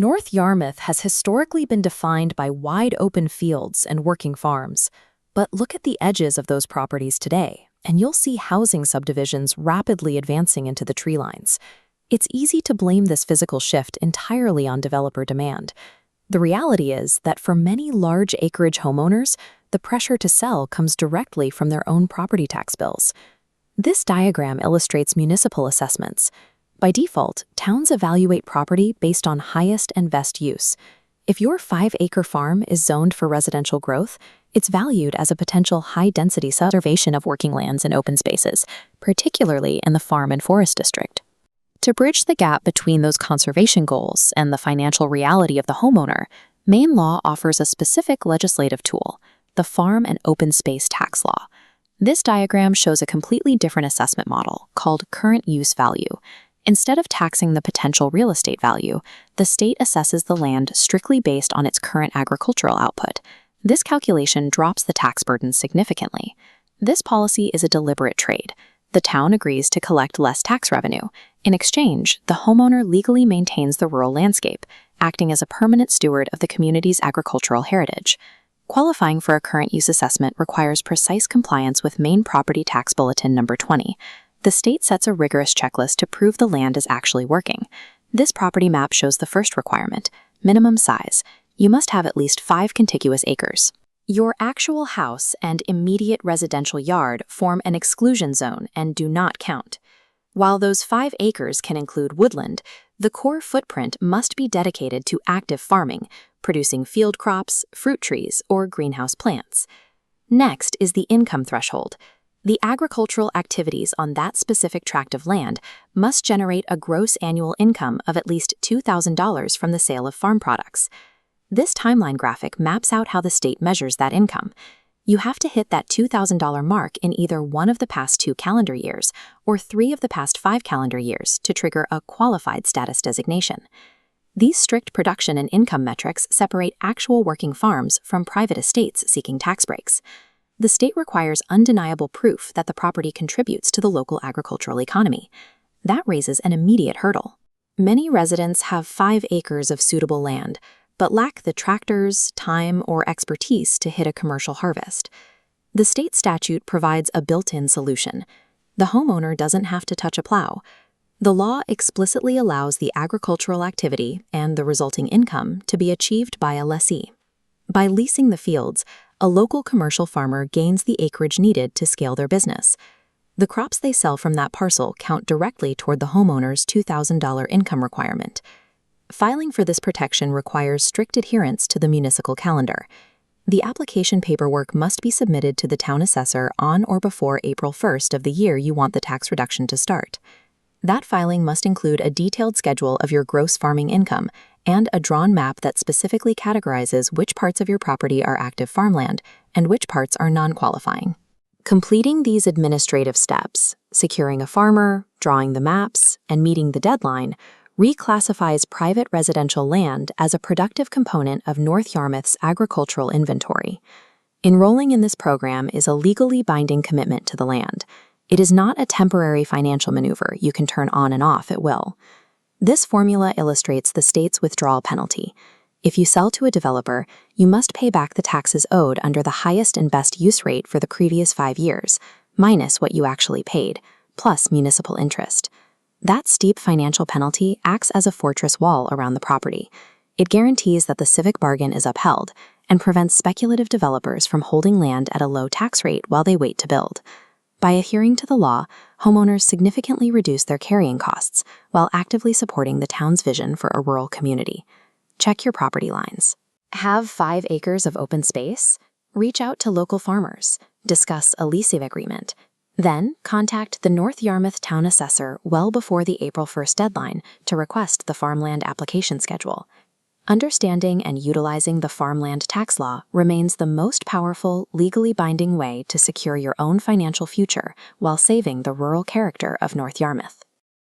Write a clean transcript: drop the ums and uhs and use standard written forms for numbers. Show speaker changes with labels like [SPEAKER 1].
[SPEAKER 1] North Yarmouth has historically been defined by wide open fields and working farms. But look at the edges of those properties today, and you'll see housing subdivisions rapidly advancing into the tree lines. It's easy to blame this physical shift entirely on developer demand. The reality is that for many large acreage homeowners, the pressure to sell comes directly from their own property tax bills. This diagram illustrates municipal assessments. By default, towns evaluate property based on highest and best use. If your 5-acre farm is zoned for residential growth, it's valued as a potential high-density conservation of working lands and open spaces, particularly in the farm and forest district. To bridge the gap between those conservation goals and the financial reality of the homeowner, Maine law offers a specific legislative tool, the Farm and Open Space Tax Law. This diagram shows a completely different assessment model called current use value. Instead of taxing the potential real estate value, the state assesses the land strictly based on its current agricultural output. This calculation drops the tax burden significantly. This policy is a deliberate trade. The town agrees to collect less tax revenue. In exchange, the homeowner legally maintains the rural landscape, acting as a permanent steward of the community's agricultural heritage. Qualifying for a current use assessment requires precise compliance with Maine Property Tax Bulletin No. 20. The state sets a rigorous checklist to prove the land is actually working. This property map shows the first requirement, minimum size. You must have at least 5 contiguous acres. Your actual house and immediate residential yard form an exclusion zone and do not count. While those 5 acres can include woodland, the core footprint must be dedicated to active farming, producing field crops, fruit trees, or greenhouse plants. Next is the income threshold. The agricultural activities on that specific tract of land must generate a gross annual income of at least $2,000 from the sale of farm products. This timeline graphic maps out how the state measures that income. You have to hit that $2,000 mark in either one of the past 2 calendar years or 3 of the past 5 calendar years to trigger a qualified status designation. These strict production and income metrics separate actual working farms from private estates seeking tax breaks. The state requires undeniable proof that the property contributes to the local agricultural economy. That raises an immediate hurdle. Many residents have 5 acres of suitable land, but lack the tractors, time, or expertise to hit a commercial harvest. The state statute provides a built-in solution. The homeowner doesn't have to touch a plow. The law explicitly allows the agricultural activity and the resulting income to be achieved by a lessee. By leasing the fields, a local commercial farmer gains the acreage needed to scale their business. The crops they sell from that parcel count directly toward the homeowner's $2,000 income requirement. Filing for this protection requires strict adherence to the municipal calendar. The application paperwork must be submitted to the town assessor on or before April 1st of the year you want the tax reduction to start. That filing must include a detailed schedule of your gross farming income and a drawn map that specifically categorizes which parts of your property are active farmland and which parts are non-qualifying. Completing these administrative steps, securing a farmer, drawing the maps, and meeting the deadline, reclassifies private residential land as a productive component of North Yarmouth's agricultural inventory. Enrolling in this program is a legally binding commitment to the land. It is not a temporary financial maneuver you can turn on and off at will. This formula illustrates the state's withdrawal penalty. If you sell to a developer, you must pay back the taxes owed under the highest and best use rate for the previous 5 years, minus what you actually paid, plus municipal interest. That steep financial penalty acts as a fortress wall around the property. It guarantees that the civic bargain is upheld and prevents speculative developers from holding land at a low tax rate while they wait to build. By adhering to the law, homeowners significantly reduce their carrying costs while actively supporting the town's vision for a rural community. Check your property lines. Have 5 acres of open space? Reach out to local farmers. Discuss a leasing agreement. Then, contact the North Yarmouth Town Assessor well before the April 1st deadline to request the farmland application schedule. Understanding and utilizing the farmland tax law remains the most powerful, legally binding way to secure your own financial future while saving the rural character of North Yarmouth.